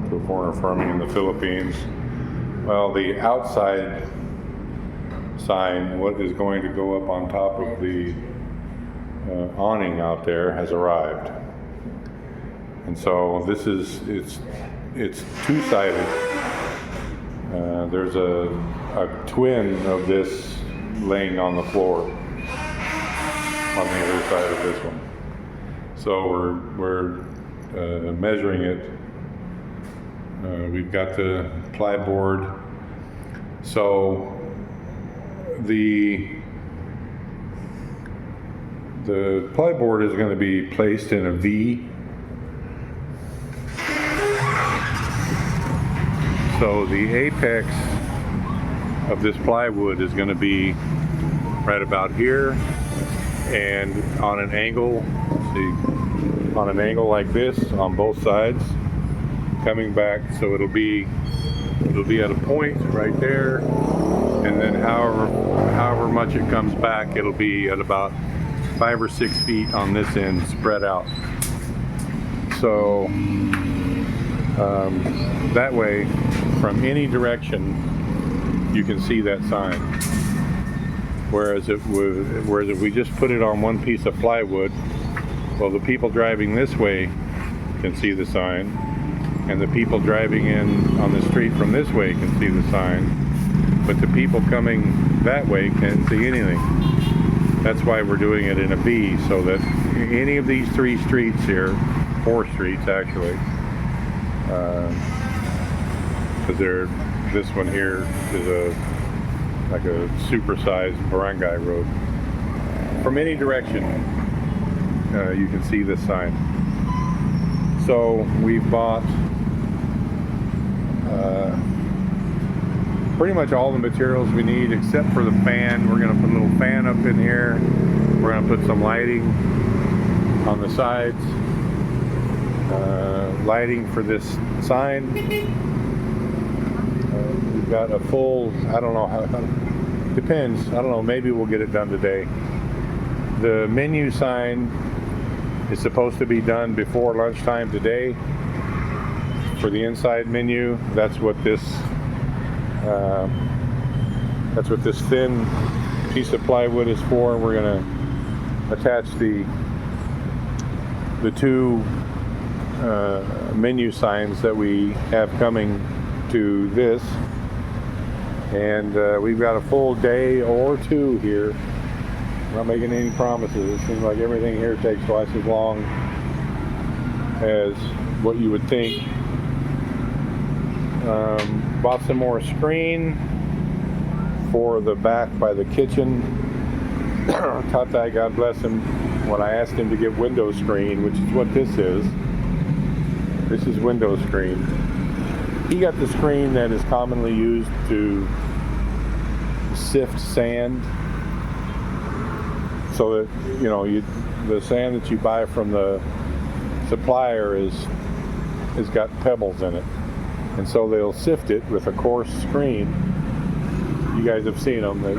to foreigner farming in the Philippines. Well, the outside sign, what is going to go up on top of the awning out there, has arrived. And so this is, it's two-sided. There's a twin of this laying on the floor on the other side of this one. So we're measuring it. We've got the plyboard. So the plyboard is going to be placed in a V. So the apex of this plywood is going to be right about here, and on an angle, let's see, on an angle like this on both sides, coming back. So it'll be at a point right there, and then however much it comes back, it'll be at about 5 or 6 feet on this end, spread out. So that way, from any direction, you can see that sign. Whereas if we just put it on one piece of plywood, well, the people driving this way can see the sign, and the people driving in on the street from this way can see the sign, but the people coming that way can't see anything. That's why we're doing it in a V, so that any of these 3 streets here, 4 streets actually, because this one here is like a supersized barangay road. From any direction, you can see this sign. So we've bought pretty much all the materials we need except for the fan. We're going to put a little fan up in here. We're going to put some lighting on the sides. Lighting for this sign. We've got a full, I don't know how, depends, I don't know, maybe we'll get it done today. The menu sign is supposed to be done before lunchtime today. For the inside menu, that's what this thin piece of plywood is for. We're going to attach the 2 menu signs that we have coming to this, and we've got a full day or 2 here. I'm not making any promises. It seems like everything here takes twice as long as what you would think. Bought some more screen for the back by the kitchen. Tata, God bless him, when I asked him to get window screen, which is what this is. This is window screen. He got the screen that is commonly used to sift sand, so that, you know, the sand that you buy from the supplier is got pebbles in it, and so they'll sift it with a coarse screen. You guys have seen them. They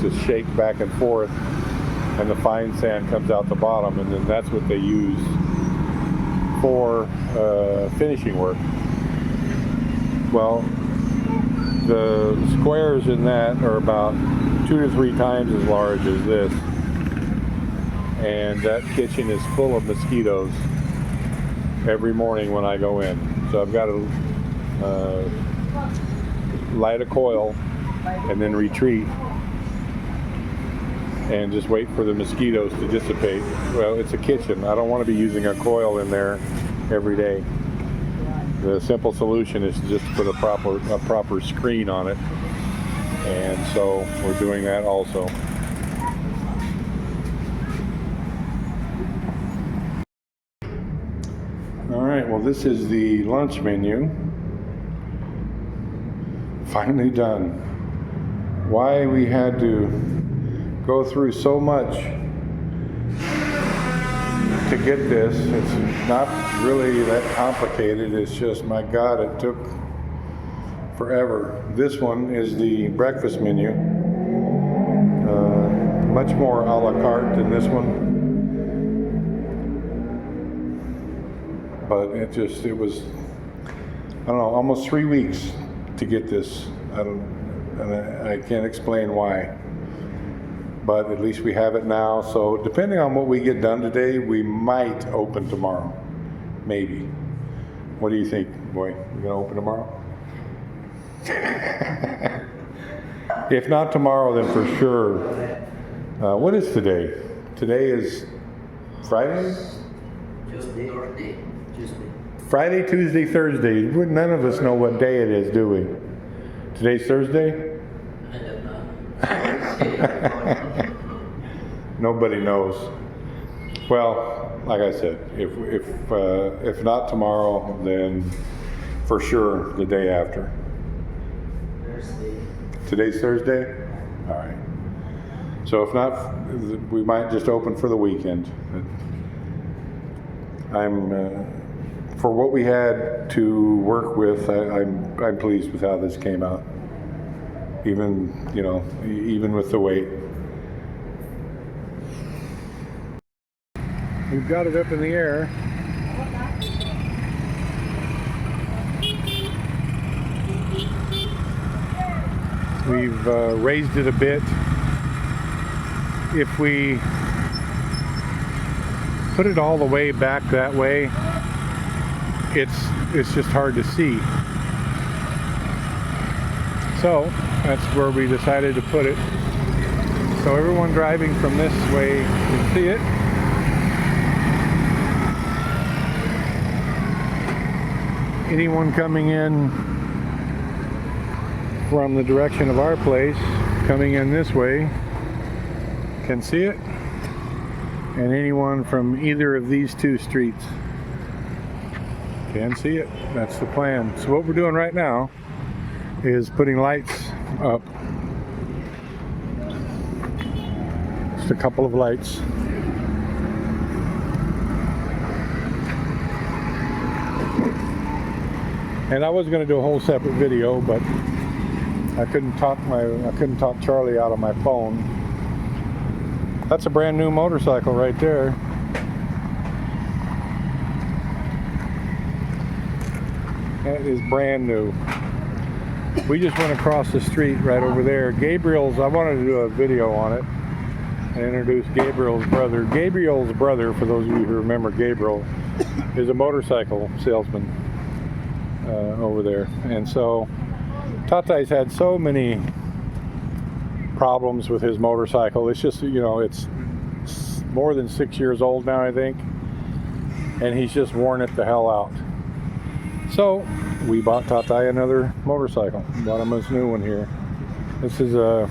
just shake back and forth, and the fine sand comes out the bottom, and then that's what they use for finishing work. Well, the squares in that are about 2 to 3 times as large as this, and that kitchen is full of mosquitoes every morning when I go in. So I've got to light a coil and then retreat and just wait for the mosquitoes to dissipate. Well, it's a kitchen. I don't want to be using a coil in there every day. The simple solution is to just put a proper screen on it, and so we're doing that also. All right, well, this is the lunch menu. Finally done. Why we had to go through so much to get this, it's not really that complicated. It's just, my God, it took forever. This one is the breakfast menu. Much more a la carte than this one. But it was don't know, almost 3 weeks to get this. I can't explain why. But at least we have it now. So depending on what we get done today, we might open tomorrow. Maybe. What do you think, boy? You gonna open tomorrow? If not tomorrow, then for sure. What is today? Today is Friday? Tuesday. Friday, Tuesday, Thursday. None of us know what day it is, do we? Today's Thursday? I don't know. Nobody knows. Well, like I said, if not tomorrow, then for sure the day after. Thursday. Today's Thursday? All right. So if not, we might just open for the weekend. For what we had to work with, I'm pleased with how this came out. Even with the wait. We've got it up in the air. We've raised it a bit. If we put it all the way back that way, it's just hard to see. So that's where we decided to put it. So everyone driving from this way can see it. Anyone coming in from the direction of our place, coming in this way, can see it. And anyone from either of these two streets can see it. That's the plan. So what we're doing right now is putting lights up. Just a couple of lights. And I was going to do a whole separate video, but I couldn't talk Charlie out of my phone. That's a brand new motorcycle right there. That is brand new. We just went across the street right over there. Gabriel's, I wanted to do a video on it and introduce Gabriel's brother. Gabriel's brother, for those of you who remember Gabriel, is a motorcycle salesman over there. And so Tatai's had so many problems with his motorcycle. It's just, it's more than 6 years old now, I think. And he's just worn it the hell out. So we bought Tatai another motorcycle. Bought him this new one here. This is a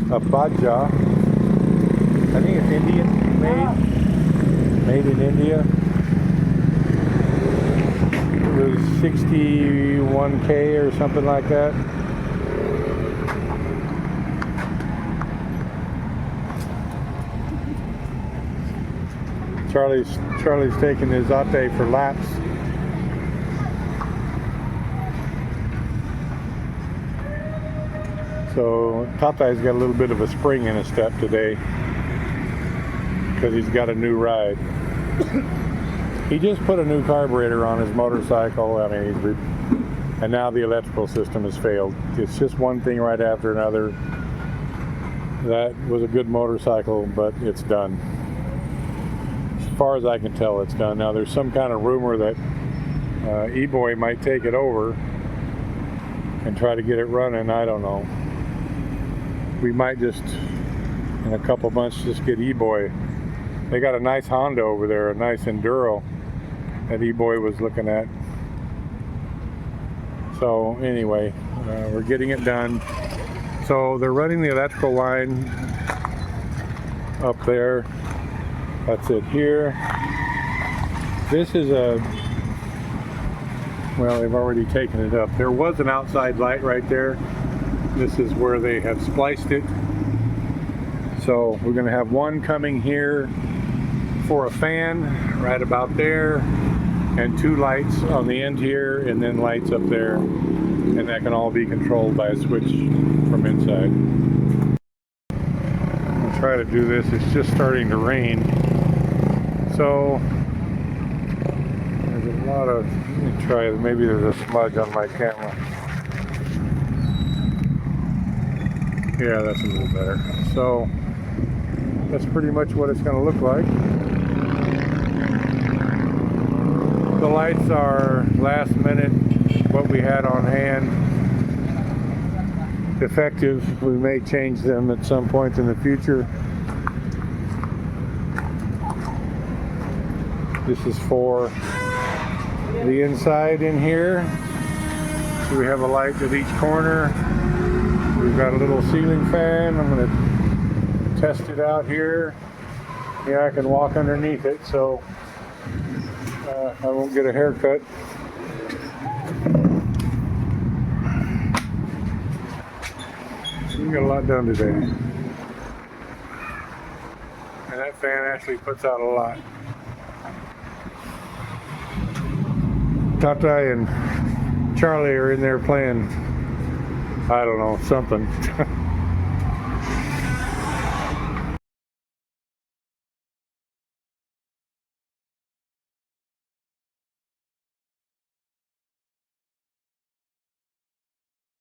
Baja. I think it's Indian made in India. It was 61K or something like that. Charlie's taking his Ate for laps. So Tatai's got a little bit of a spring in his step today because he's got a new ride. He just put a new carburetor on his motorcycle. I mean, and now the electrical system has failed. It's just one thing right after another. That was a good motorcycle, but it's done. As far as I can tell, it's done. Now there's some kind of rumor that E-Boy might take it over and try to get it running. I don't know. We might just, in a couple months, just get E-Boy. They got a nice Honda over there, a nice Enduro that E-Boy was looking at. So anyway, we're getting it done. So they're running the electrical line up there. That's it here. This is well, they've already taken it up. There was an outside light right there. This is where they have spliced it. So we're going to have one coming here for a fan right about there, and two lights on the end here, and then lights up there, and that can all be controlled by a switch from inside. I'll try to do this. It's just starting to rain. So lot of, let me try, maybe there's a smudge on my camera. Yeah, that's a little better. So that's pretty much what it's going to look like. The lights are last minute, what we had on hand. Effective. We may change them at some point in the future. This is for the inside in here. So we have a light at each corner. We've got a little ceiling fan. I'm going to test it out here. Yeah, I can walk underneath it, so I won't get a haircut. We got a lot done today. And that fan actually puts out a lot. Tata and Charlie are in there playing, I don't know, something.